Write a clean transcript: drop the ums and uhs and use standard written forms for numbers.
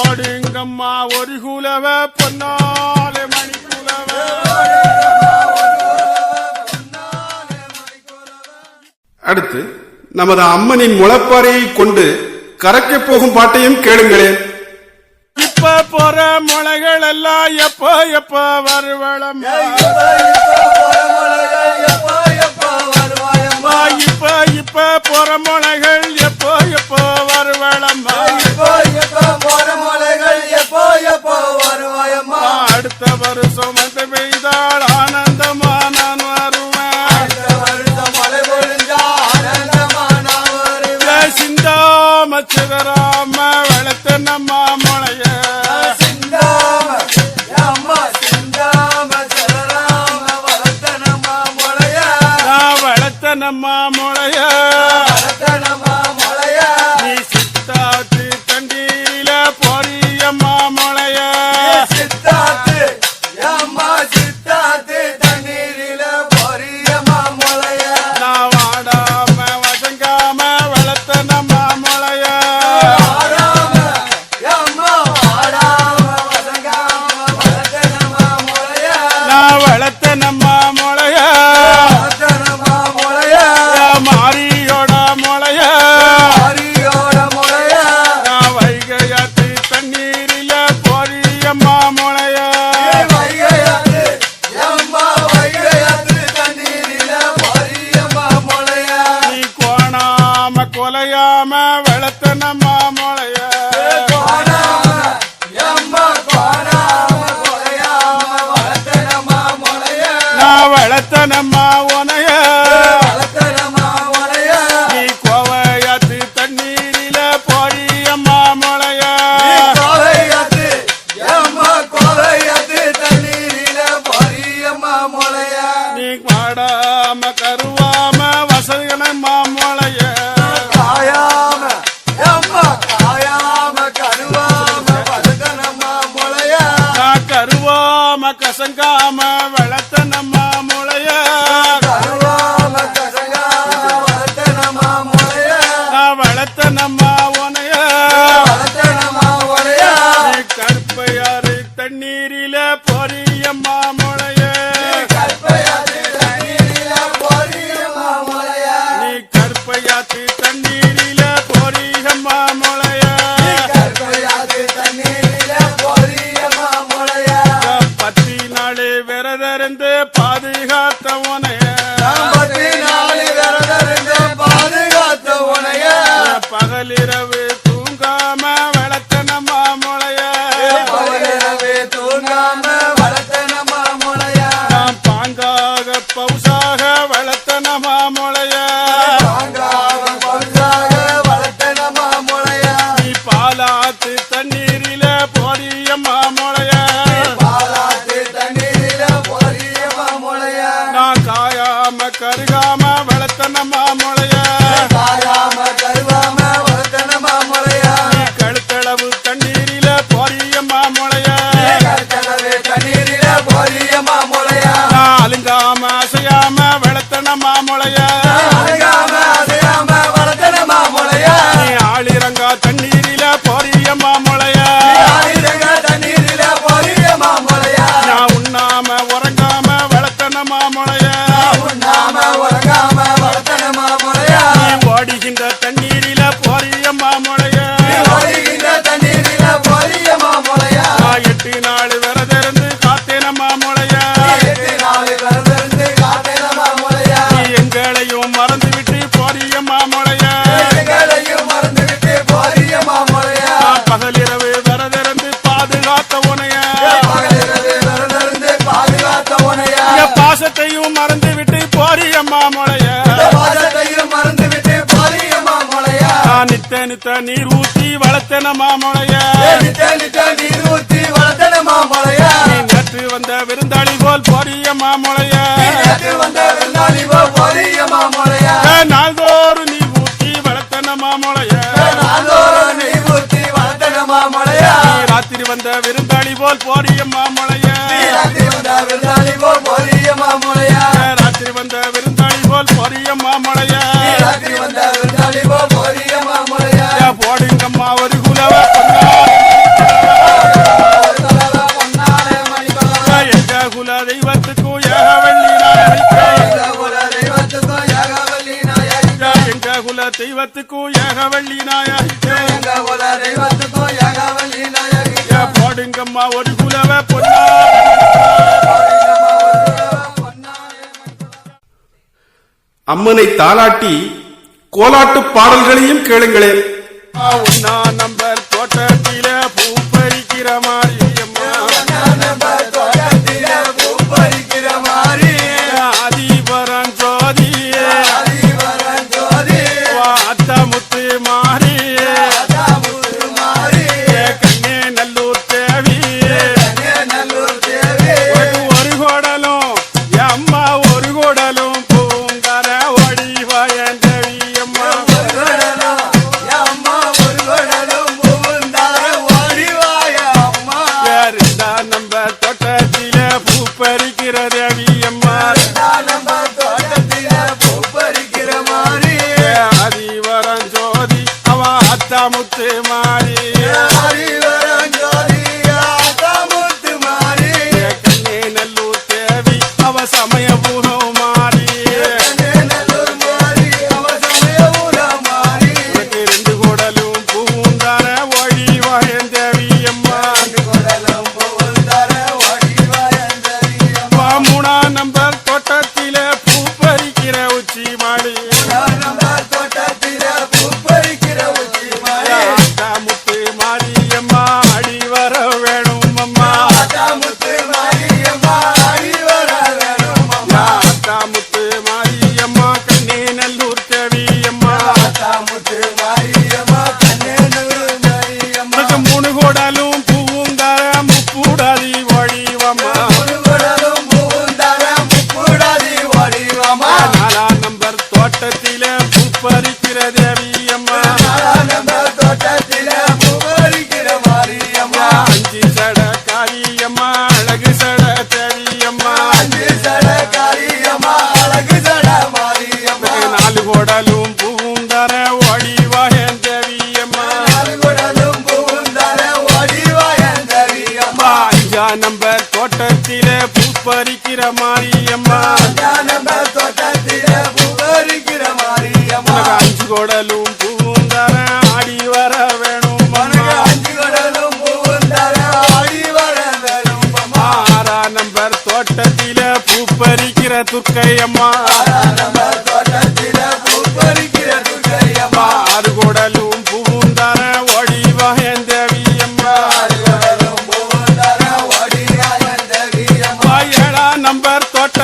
போடுங்கம்மா ஒரு குலவ பொன்னாலே மணி குலவ. அடுத்து நமது அம்மனின் முளைப்பாறையை கொண்டு கரைக்க போகும் பாட்டையும் கேளுங்களேன். இப்ப போற முளைகள் எல்லாம் எப்ப எப்ப வருவளம், இப்ப இப்ப போற முளைகள் எப்போ எப்போ வருவளம்மா, அடுத்த வருஷம் வந்து பெய்தால் ஆனந்தமா நான் வருவேன், சிந்தாம சிதறாம வளர்த்த நம்ம முளைய, நம்ம முளைய நீ சித்தாத்து தண்டியில போறியம்மா முளைய, நான் வாடாம வசங்காம வளர்த்த நம்ம முளைய, நான் வளர்த்த நம்ம முளைய, மாரியோட முளைய, நான் வைகையாத்து தண்ணீரில போறியம்மா முளைய, நீ கோணாம கொலையாம வளர்த்த நம்ம முளைய, நான் வளர்த்த நம்ம உனைய, நீ பாடாம கருவாம வசகனம்மா முளைய, நான் கருவாம கசங்காம வளர்த்த நம்ம முளைய, நான் வளர்த்த நம்ம உனைய, நீ கருப்பையாறு தண்ணீரில பொரியம்மா முளைய, நீ கருப்பையாத்து தண்ணீரில பொரியம்மா முளைய, பத்தி நாள் விரதருந்து பாதுகாத்த உனைய, பகலிரவு தூங்காம வளர்த்த நம்ம முளைய, நான் பாங்காக பௌசாக வளர்த்த நம்ம முளைய, நீ பாலாத்து தண்ணீரில போறியம்மா முளைய, நான் காயாம கருகாம வளர்த்த நம்ம முளைய, நீ கழுத்தளவு தண்ணீரில போறியம்மா முளைய, நான் அலுங்காம அசையாம வளர்த்த நம்ம முளைய, நீ ஆளிரங்கா தண்ணீரில போறியம்மா முளைய, நான் உண்ணாம உறங்காம வளர்த்த நம்ம முளைய, நீ ஓடுகின்ற தண்ணீரில போறியம்மா முளைய, நான் 8 நாள் விரதருந்து காத்தேனம்மா முளைய, நீ எங்களையும் மறந்து விட்டு போறியம்மா முளைய, நான் பகலிரவு விரதருந்து பாதுகாத்த உனைய, பாசத்தையும் மறந்து விட்டு போறியம்மா முளைய, நான் நித்த நித்த நீர் ஊத்தி வளர்த்த நம்ம முளைய, நீ நேற்று வந்த விருந்தாளி போல் போறியம்மா முளைய, நாள்தோறும் நீ ஊத்தி வளர்த்த நம்ம முளைய, நீ ராத்திரி வந்த விருந்தாளி போல் போறியம்மா முளைய, ராத்திரி வந்த விருந்தாளி போல் போறியம்மா முளைய, போடுங்கம்மா ஒரு குலவ பொன்னாலே பாடுங்கம்மா ஒரு குலவ பொன்னா. அம்மனை தாளாட்டி கோலாட்டு பாடல்களையும் கேளுங்களேன். ஒன்னா நம்பர் தோட்டத்தில பூ பறிக்கிற மாதிரி அம்மா, ஆதிபரம் ஜோதி அத்தமுத்து மாறி கண்ணே நல்லூர் தேவி ஒரு கோடலும் அம்மா ஒரு கோடலும் பூங்கர ஒடிவாயன் தேவி அம்மா. நம்பர் தோட்டத்தில பூ பறிக்கிற தேவி அம்மா, ஆதிவரம் ஜோதி அவ அத்தமுத்து மாறி கண்ணே நல்லூர் தேவி அவ சமயபுரம் மாறி ரெண்டு கோடலும் பூந்தார ஒழிவாயன் தேவி அம்மா. மூணா நம்பர் தோட்டத்தில பூ பறிக்கிற உச்சி மாடி முத்து மாரியம்மா அடி வர வேணும் அம்மா. முத்து மாரியம்மா கண்ணே நல்லூர் தேவி அம்மா. மூணு கோடாலும் பூவுங்கார முப்பூடாதி ஒழிவம்மா. நாலாம் நம்பர் தோட்டத்தில பூ பறிக்கிற தேவி அம்மா. அஞ்சு சட காரியம்மா அழகு சட தேவியம்மா. நாலு கோடலும் பூந்தர ஒடிவாயன் தேவியம்மா. அஞ்சா நம்பர் தோட்டத்தில பூ பறிக்கிற மாரியம்மா. அஞ்சு கோடலும் பூந்தர ஆடி வர வேணும் அம்மா. ஆறா நம்பர் தோட்டத்தில பூ பறிக்கிற துர்க்கையம்மா. ஆறு கோடலும் பூந்தர ஒடிவாயன் தேவியம்மா. ஏழாம் நம்பர் தோட்ட